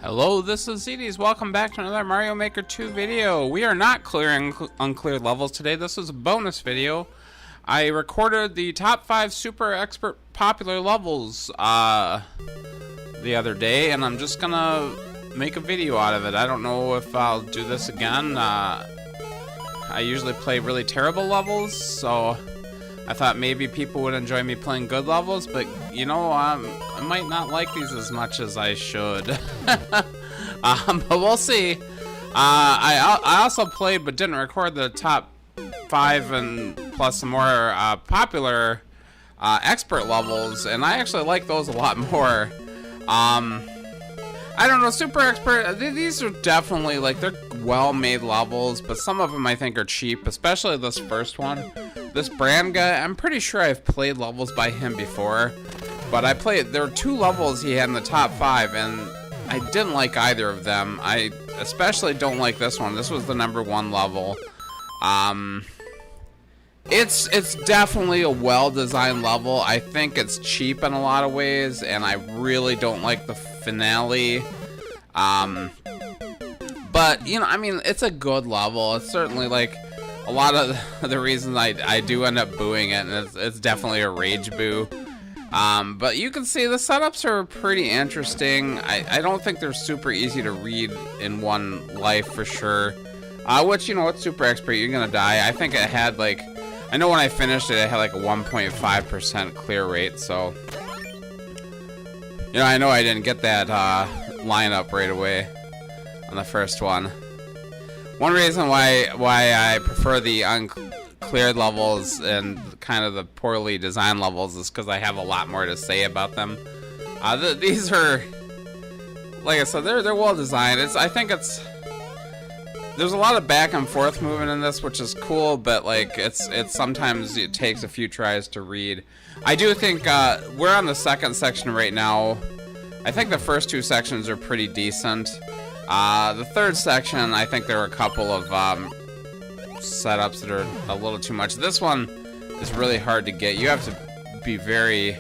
Hello, this is Zedes. Welcome back to another Mario Maker 2 video. We are not clearing uncleared levels today. This is a bonus video. I recorded the top 5 super expert popular levels the other day, and I'm just gonna make a video out of it. I don't know if I'll do this again. I usually play really terrible levels, so I thought maybe people would enjoy me playing good levels, but you know, I might not like these as much as I should. But we'll see. I also played but didn't record the top 5 and plus some more popular expert levels, and I actually like those a lot more. I don't know, super expert, these are definitely, like, they're well-made levels, but some of them I think are cheap, especially this first one. This Brand guy, I'm pretty sure I've played levels by him before, but there were 2 levels he had in the top 5, and I didn't like either of them. I especially don't like this one. This was the #1 level. It's definitely a well-designed level. I think it's cheap in a lot of ways, and I really don't like the finale. But, you know, I mean, it's a good level. It's certainly, like, a lot of the reasons I do end up booing it, and it's definitely a rage boo. But you can see the setups are pretty interesting. I don't think they're super easy to read in one life for sure. Which, you know, it's super expert, you're gonna die. I think it had, like, I know when I finished it, it had like a 1.5% clear rate, so, you know, I know I didn't get that lineup right away on the first one. One reason why I prefer the uncleared levels and kind of the poorly designed levels is because I have a lot more to say about them. These are, like I said, they're well designed. I think there's a lot of back and forth movement in this, which is cool, but like it's sometimes it takes a few tries to read. I do think we're on the second section right now. I think the first 2 sections are pretty decent. The third section, I think there are a couple of setups that are a little too much. This one is really hard to get. You have to be very.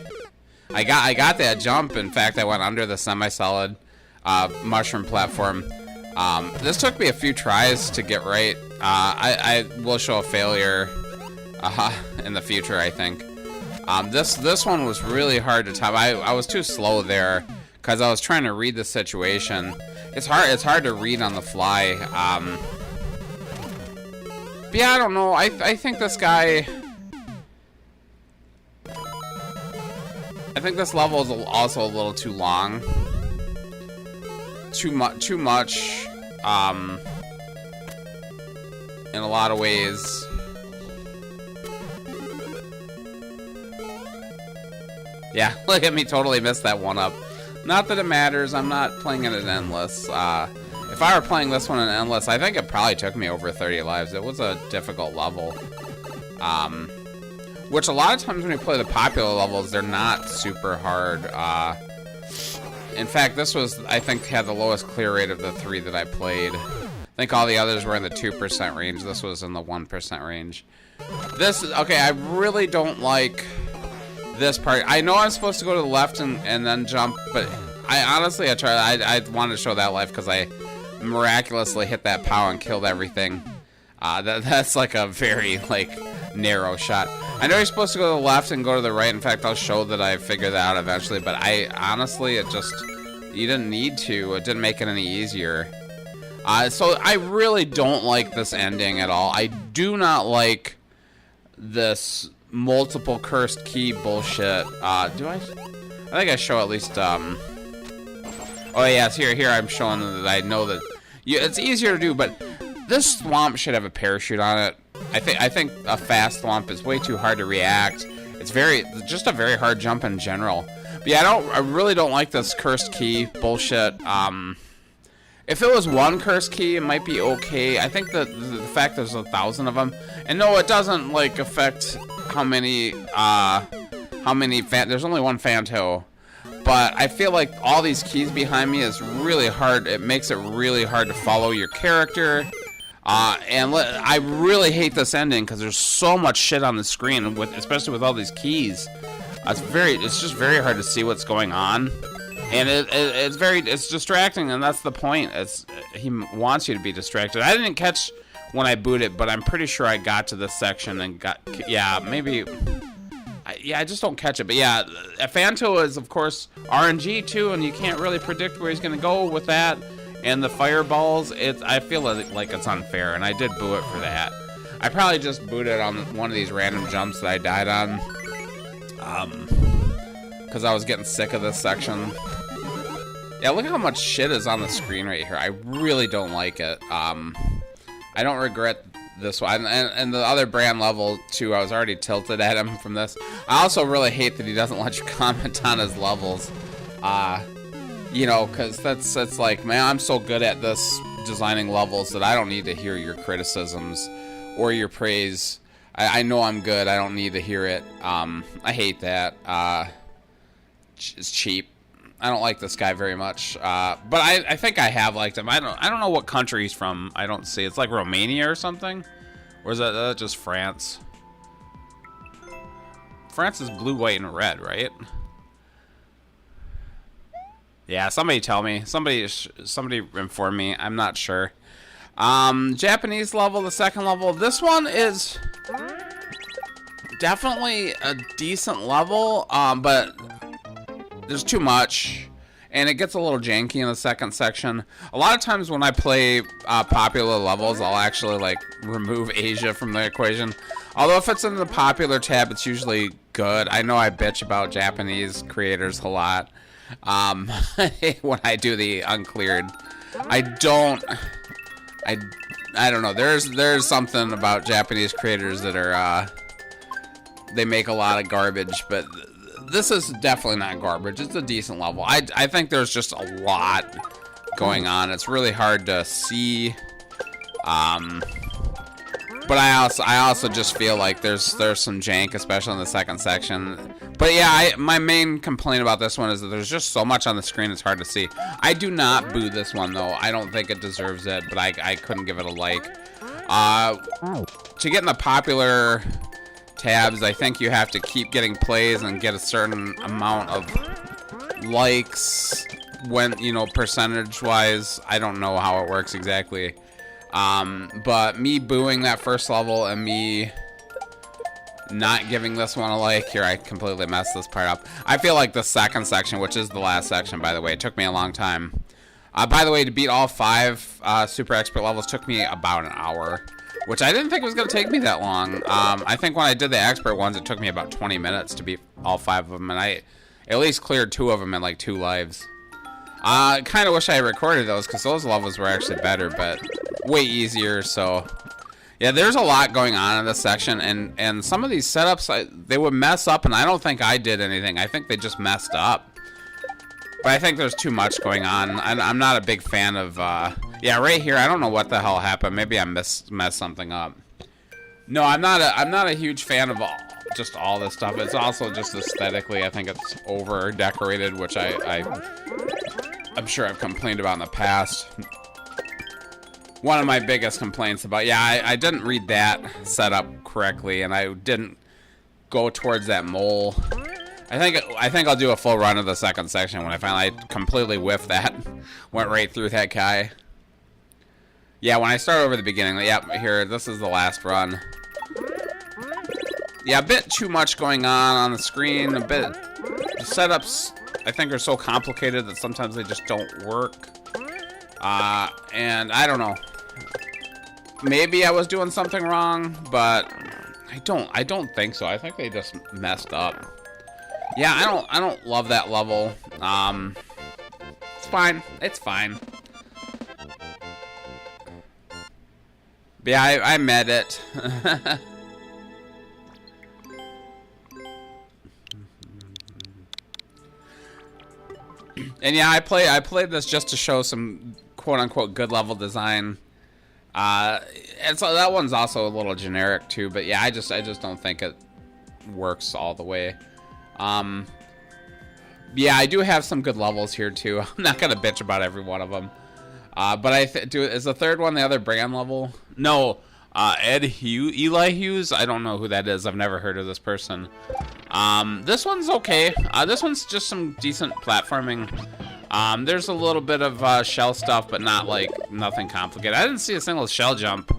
I got that jump. In fact, I went under the semi-solid mushroom platform. This took me a few tries to get right. I will show a failure in the future, I think. This one was really hard to top. I was too slow there because I was trying to read the situation. It's hard to read on the fly. But yeah, I don't know. I think this guy. I think this level is also a little too long. Too much in a lot of ways. Yeah, look at me, totally missed that one up. Not that it matters, I'm not playing it in endless. If I were playing this one in endless, I think it probably took me over 30 lives. It was a difficult level. Which a lot of times when you play the popular levels, they're not super hard. In fact, this was, I think, had the lowest clear rate of the 3 that I played. I think all the others were in the 2% range. This was in the 1% range. Okay, I really don't like this part. I know I'm supposed to go to the left and then jump, but I honestly, I wanted to show that life because I miraculously hit that POW and killed everything. That's like a very, like, narrow shot. I know you're supposed to go to the left and go to the right. In fact, I'll show that I figured that out eventually, but I honestly, you didn't need to. It didn't make it any easier. So I really don't like this ending at all. I do not like this multiple cursed key bullshit. I think I show at least, oh yeah, it's here I'm showing that I know that it's easier to do, but this swamp should have a parachute on it. I think a fast swamp is way too hard to react. It's just a very hard jump in general. But yeah, I really don't like this cursed key bullshit. If it was one cursed key, it might be okay. I think the fact there's 1,000 of them, and no, it doesn't like affect how many there's only one Fanto. But I feel like all these keys behind me is really hard. It makes it really hard to follow your character. And I really hate this ending because there's so much shit on the screen, especially with all these keys. It's just very hard to see what's going on. And it's distracting, and that's the point. He wants you to be distracted. I didn't catch when I booted, but I'm pretty sure I got to this section and maybe. I just don't catch it. But yeah, Phanto is, of course, RNG too, and you can't really predict where he's going to go with that. And the fireballs, I feel like it's unfair, and I did boo it for that. I probably just booted on one of these random jumps that I died on. Because I was getting sick of this section. Yeah, look how much shit is on the screen right here. I really don't like it. I don't regret this one, and the other brand level too. I was already tilted at him from this. I also really hate that he doesn't let you comment on his levels. You know, because that's like, man, I'm so good at this designing levels that I don't need to hear your criticisms or your praise. I know I'm good. I don't need to hear it. I hate that. It's cheap. I don't like this guy very much. But I think I have liked him. I don't know what country he's from. I don't see. It's like Romania or something. Or is that just France? France is blue, white, and red, right? Yeah, somebody tell me. Somebody inform me. I'm not sure. Japanese level, the second level. This one is definitely a decent level, but there's too much, and it gets a little janky in the second section. A lot of times when I play popular levels, I'll actually like remove Asia from the equation. Although if it's in the popular tab, it's usually good. I know I bitch about Japanese creators a lot when I do the uncleared. I don't know. There's something about Japanese creators that are they make a lot of garbage, but this is definitely not garbage. It's a decent level. I think there's just a lot going on. It's really hard to see. But I also just feel like there's some jank, especially in the second section. But yeah, my main complaint about this one is that there's just so much on the screen it's hard to see. I do not boo this one though. I don't think it deserves it, but I couldn't give it a like. To get in the popular tabs, I think you have to keep getting plays and get a certain amount of likes when, you know, percentage wise. I don't know how it works exactly. But me booing that first level and me not giving this one a like, here, I completely messed this part up. I feel like the second section, which is the last section, by the way, it took me a long time. By the way, to beat all 5 super expert levels took me about an hour, which I didn't think was going to take me that long. I think when I did the expert ones, it took me about 20 minutes to beat all 5 of them, and I at least cleared 2 of them in like 2 lives. I kind of wish I recorded those, because those levels were actually better, but way easier. So yeah, there's a lot going on in this section, and some of these setups, they would mess up, and I don't think I did anything. I think they just messed up. But I think there's too much going on. I'm not a big fan of, yeah, right here, I don't know what the hell happened. Maybe I messed something up. No, I'm not a huge fan of just all this stuff. It's also just aesthetically, I think it's over decorated, which I'm sure I've complained about in the past. One of my biggest complaints about, yeah, I didn't read that setup correctly, and I didn't go towards that mole. I think I'll do a full run of the second section when I finally completely whiffed that. Went right through that guy. Yeah, when I start over the beginning, yep, here, this is the last run. Yeah, a bit too much going on the screen, a bit, the setups, I think, are so complicated that sometimes they just don't work. And I don't know. Maybe I was doing something wrong, but I don't think so. I think they just messed up. Yeah, I don't love that level. It's fine. It's fine. But yeah, I met it. And yeah, I played this just to show some quote-unquote good level design. And so that one's also a little generic too, but yeah, I just don't think it works all the way. Yeah, I do have some good levels here too. I'm not gonna bitch about every one of them. But is the third one the other brand level? No, Eli Hughes. I don't know who that is. I've never heard of this person. This one's okay. This one's just some decent platforming. There's a little bit of shell stuff, but not like nothing complicated. I didn't see a single shell jump.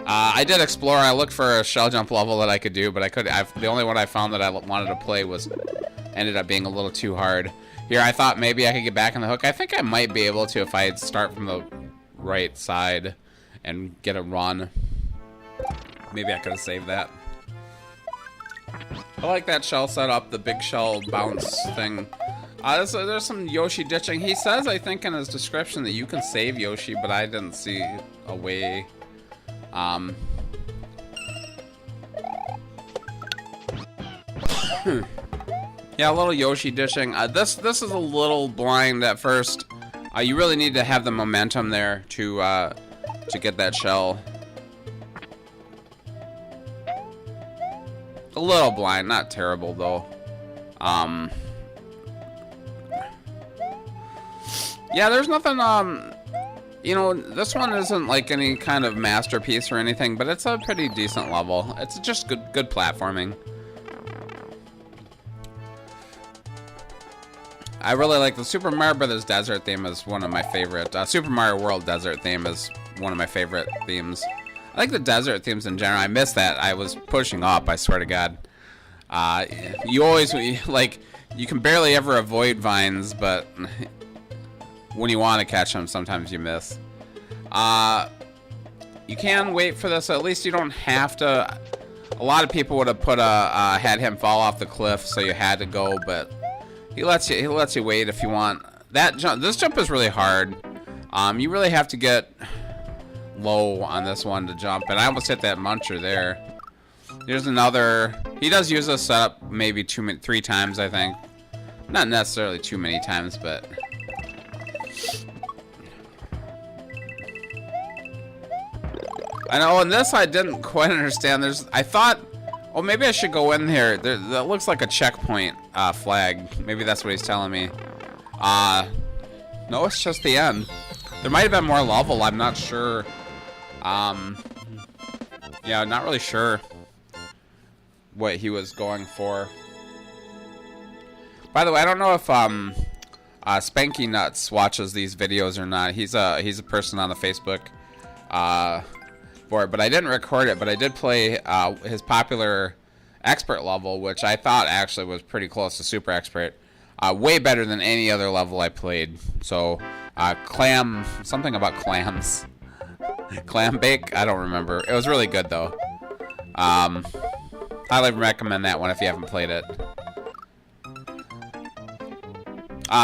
I did explore. I looked for a shell jump level that I could do, but the only one I found that I wanted to play ended up being a little too hard. Here, I thought maybe I could get back on the hook. I think I might be able to if I start from the right side and get a run. Maybe I could have saved that. I like that shell setup, the big shell bounce thing. There's some Yoshi ditching. He says, I think, in his description that you can save Yoshi, but I didn't see a way. Yeah, a little Yoshi ditching. This is a little blind at first. You really need to have the momentum there to get that shell. A little blind, not terrible though. Yeah, there's nothing, you know, this one isn't like any kind of masterpiece or anything, but it's a pretty decent level. It's just good platforming. I really like the Super Mario Brothers Desert theme is one of my favorite. Super Mario World Desert theme is one of my favorite themes. I like the desert themes in general. I miss that. I was pushing up, I swear to God. You always, like, you can barely ever avoid vines, but when you want to catch them, sometimes you miss. You can wait for this. At least you don't have to. A lot of people would have had him fall off the cliff, so you had to go, but he lets you wait if you want. That jump, this jump is really hard. You really have to get low on this one to jump, and I almost hit that muncher there. Here's another. He does use this setup maybe 3 times, I think. Not necessarily too many times, but I know in this I didn't quite understand. I thought, oh, maybe I should go in here. That looks like a checkpoint flag. Maybe that's what he's telling me. No, it's just the end. There might have been more level. I'm not sure. Yeah, not really sure what he was going for. By the way, I don't know if Spanky Nuts watches these videos or not. He's a person on the Facebook for it, but I didn't record it. But I did play his popular expert level, which I thought actually was pretty close to super expert. Way better than any other level I played. So, something about clams. Clam bake? I don't remember. It was really good though. Highly recommend that one if you haven't played it.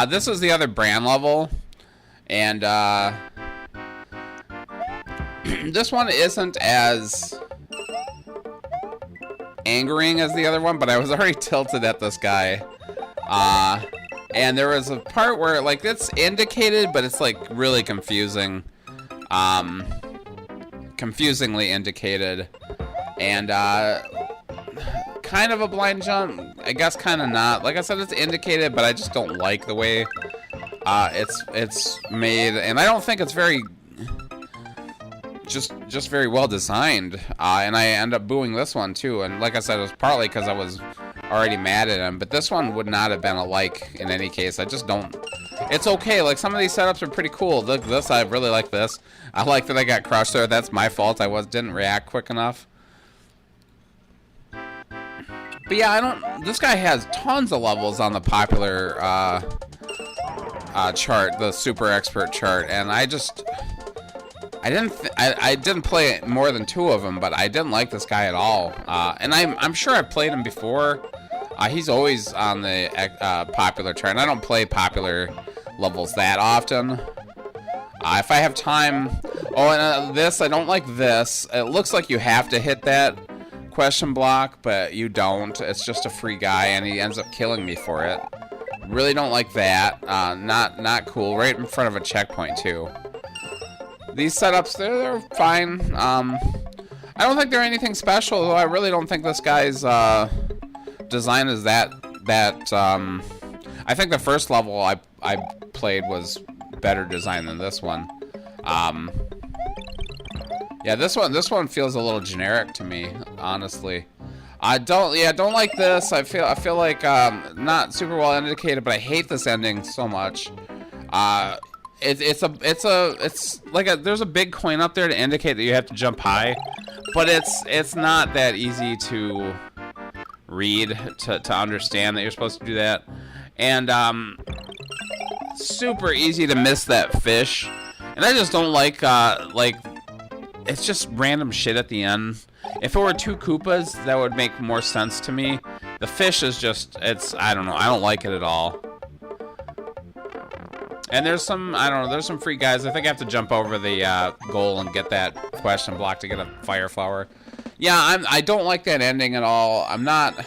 This is the other brand level, and this one isn't as angering as the other one, but I was already tilted at this guy. And there was a part where, like, it's indicated, but it's, like, really confusing. Confusingly indicated. And, kind of a blind jump. I guess kind of not. Like I said, it's indicated, but I just don't like the way it's made. And I don't think it's very... Just very well designed. And I end up booing this one, too. And like I said, it was partly because I was already mad at him, but this one would not have been a like in any case. I just don't. It's okay. Like, some of these setups are pretty cool. Look, this, I really like this. I like that I got crushed there. That's my fault. I didn't react quick enough. But yeah, this guy has tons of levels on the popular chart, the super expert chart, and I didn't play more than 2 of them, but I didn't like this guy at all. And I'm sure I've played him before. He's always on the popular chart, and I don't play popular levels that often. If I have time... Oh, and this, I don't like this. It looks like you have to hit that question block, but you don't. It's just a free guy, and he ends up killing me for it. Really don't like that. Not cool. Right in front of a checkpoint, too. These setups, they're fine. I don't think they're anything special, though. I really don't think this guy's design is that I think the first level I played was better designed than this one. Yeah, this one feels a little generic to me, honestly. I don't like this. I feel like not super well indicated, but I hate this ending so much. It's like there's a big coin up there to indicate that you have to jump high, but it's not that easy to read to understand that you're supposed to do that, and super easy to miss that fish, and I just don't like it's just random shit at the end. If it were 2 Koopas, that would make more sense to me. The fish is just, I don't know, I don't like it at all. And there's some, I don't know, there's some free guys. I think I have to jump over the goal and get that question block to get a fire flower. Yeah, I don't like that ending at all. I'm not,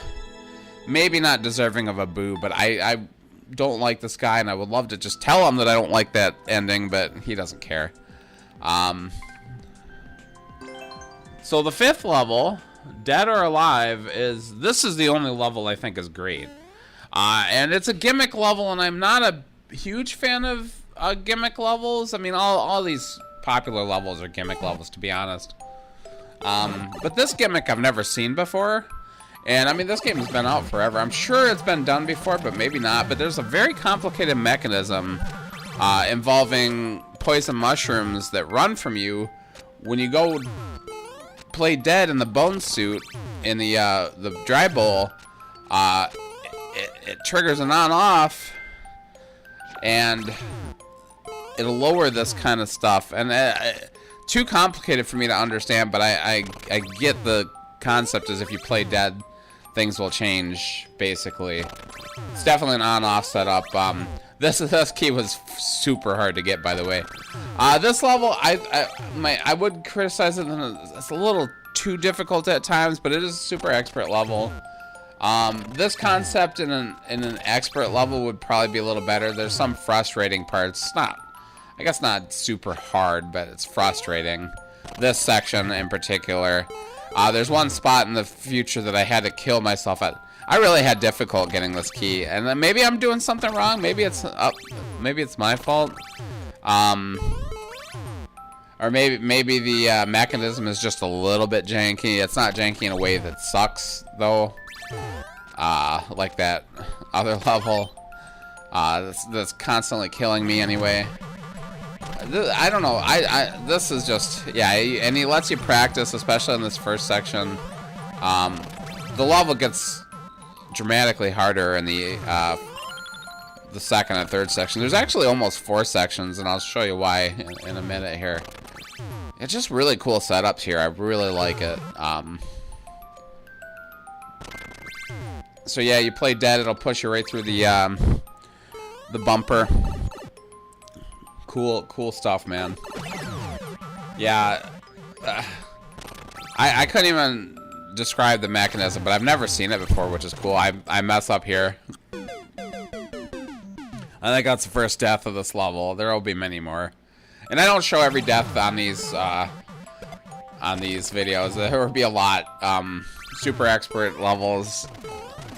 maybe not deserving of a boo, but I don't like this guy, and I would love to just tell him that I don't like that ending, but he doesn't care. So the 5th level, Dead or Alive, this is the only level I think is great. And it's a gimmick level, and I'm not a huge fan of gimmick levels. I mean, all these popular levels are gimmick levels, to be honest. But this gimmick I've never seen before. And I mean, this game has been out forever. I'm sure it's been done before, but maybe not. But there's a very complicated mechanism involving poison mushrooms that run from you when you go play dead in the bone suit in the dry bowl. It triggers an on-off, and it'll lower this kind of stuff. And too complicated for me to understand, but I get the concept is if you play dead, things will change, basically. It's definitely an on-off setup. This key was super hard to get, by the way. This level, I would criticize it. It's a little too difficult at times, but it is a super expert level. This concept in an expert level would probably be a little better. There's some frustrating parts. I guess not super hard, but it's frustrating. This section in particular. There's one spot in the future that I had to kill myself at. I really had difficult getting this key, and then maybe I'm doing something wrong. Maybe it's my fault. Or maybe the mechanism is just a little bit janky. It's not janky in a way that sucks, though. Like that other level. That's constantly killing me anyway. I don't know. This is just, yeah, and he lets you practice, especially in this first section. The level gets dramatically harder in the second and third section. There's actually almost 4 sections, and I'll show you why in a minute here. It's just really cool setups here. I really like it. So yeah, you play dead, it'll push you right through the bumper. Cool stuff, man. Yeah, I couldn't even describe the mechanism, but I've never seen it before, which is cool. I mess up here. I think that's the first death of this level. There will be many more, and I don't show every death on these videos. There will be a lot. Super expert levels,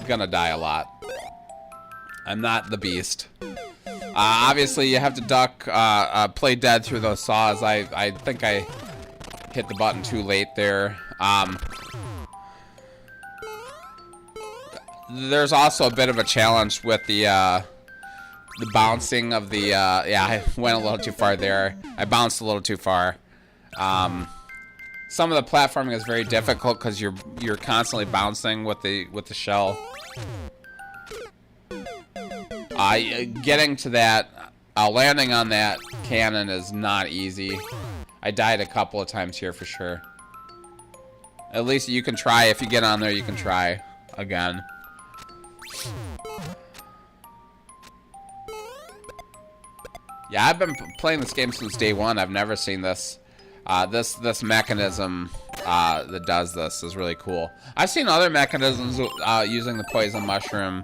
gonna die a lot. I'm not the beast. Obviously, you have to duck, play dead through those saws. I think I hit the button too late there. There's also a bit of a challenge with the bouncing of the, yeah, I went a little too far there. I bounced a little too far. Some of the platforming is very difficult because you're constantly bouncing with the shell. Getting to that, landing on that cannon is not easy. I died a couple of times here for sure. At least you can try. If you get on there, you can try again. Yeah, I've been playing this game since day one. I've never seen this. This mechanism that does this is really cool. I've seen other mechanisms using the poison mushroom.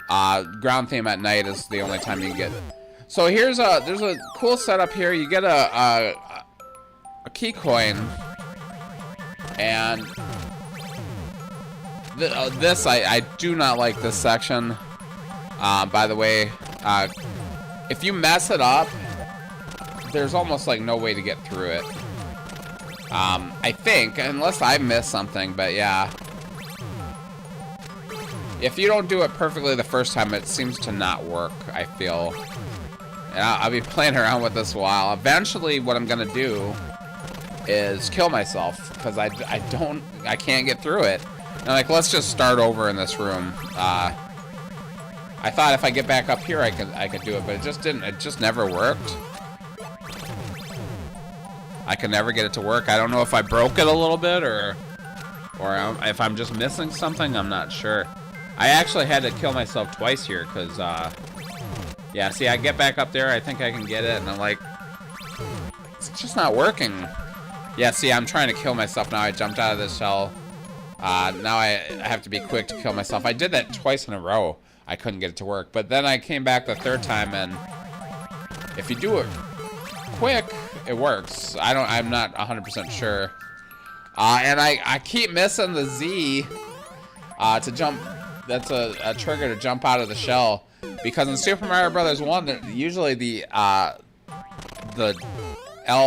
Ground theme at night is the only time you can get it. So there's a cool setup here. You get a key coin, and this I do not like this section. By the way, if you mess it up, there's almost like no way to get through it. I think, unless I missed something, but yeah. If you don't do it perfectly the first time, it seems to not work, I feel. And I'll be playing around with this a while. Eventually, what I'm gonna do is kill myself, because I can't get through it. And like, let's just start over in this room. I thought if I get back up here, I could do it, but it just didn't. It just never worked. I could never get it to work. I don't know if I broke it a little bit or if I'm just missing something. I'm not sure. I actually had to kill myself twice here because, yeah, see, I get back up there. I think I can get it, and I'm like, it's just not working. Yeah, see, I'm trying to kill myself now. I jumped out of this shell. Now I have to be quick to kill myself. I did that twice in a row. I couldn't get it to work. But then I came back the third time, and if you do it quick, it works. I'm not 100% sure. And I keep missing the Z to jump. That's a trigger to jump out of the shell. Because in Super Mario Brothers 1, usually the L,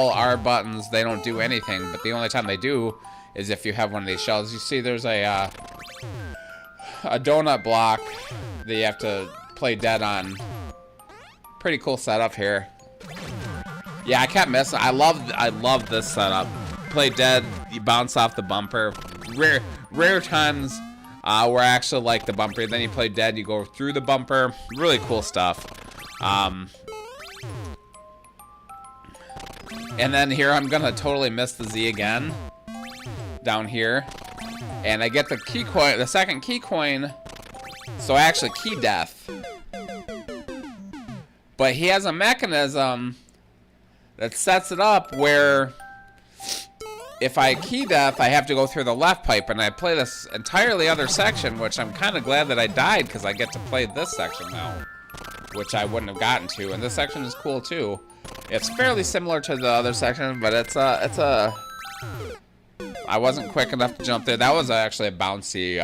R buttons, they don't do anything. But the only time they do is if you have one of these shells. You see there's a donut block that you have to play dead on. Pretty cool setup here. Yeah, I kept missing. I love this setup. Play dead, you bounce off the bumper. Rare times where I actually like the bumper. Then you play dead, you go through the bumper. Really cool stuff. And then here I'm gonna totally miss the Z again. Down here. And I get the key coin, the second key coin. So actually key death. But he has a mechanism that sets it up where if I key death, I have to go through the left pipe, and I play this entirely other section, which I'm kind of glad that I died, because I get to play this section now, which I wouldn't have gotten to, and this section is cool too. It's fairly similar to the other section, but it's a I wasn't quick enough to jump there. That was actually a bouncy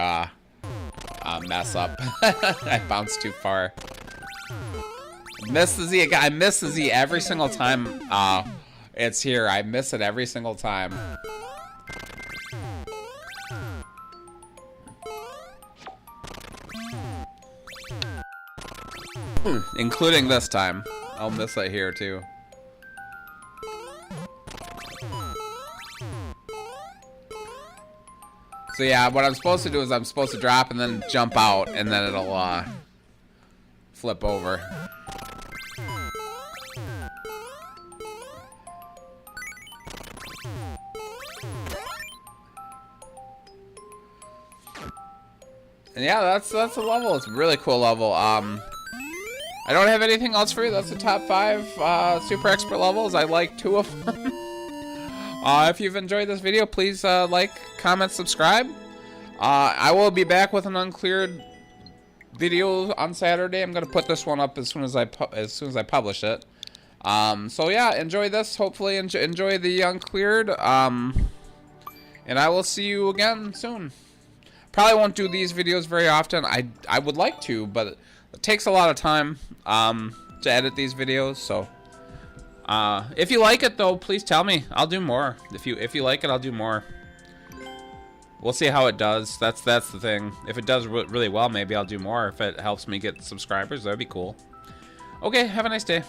mess up. I bounced too far. Miss the Z again. I miss the Z every single time it's here. I miss it every single time. Including this time. I'll miss it here too. So yeah, what I'm supposed to do is I'm supposed to drop and then jump out, and then it'll flip over. And yeah, that's a level. It's a really cool level. I don't have anything else for you. That's the top 5 super expert levels. I like 2 of them. If you've enjoyed this video, please like, comment, subscribe. I will be back with an uncleared video on Saturday. I'm gonna put this one up as soon as I publish it. So yeah, enjoy this. Hopefully enjoy the uncleared. And I will see you again soon. Probably won't do these videos very often. I would like to, but it takes a lot of time to edit these videos. So if you like it though, please tell me. I'll do more. If you like it, I'll do more. We'll see how it does. That's the thing. If it does really well, maybe I'll do more. If it helps me get subscribers, that'd be cool. Okay, have a nice day.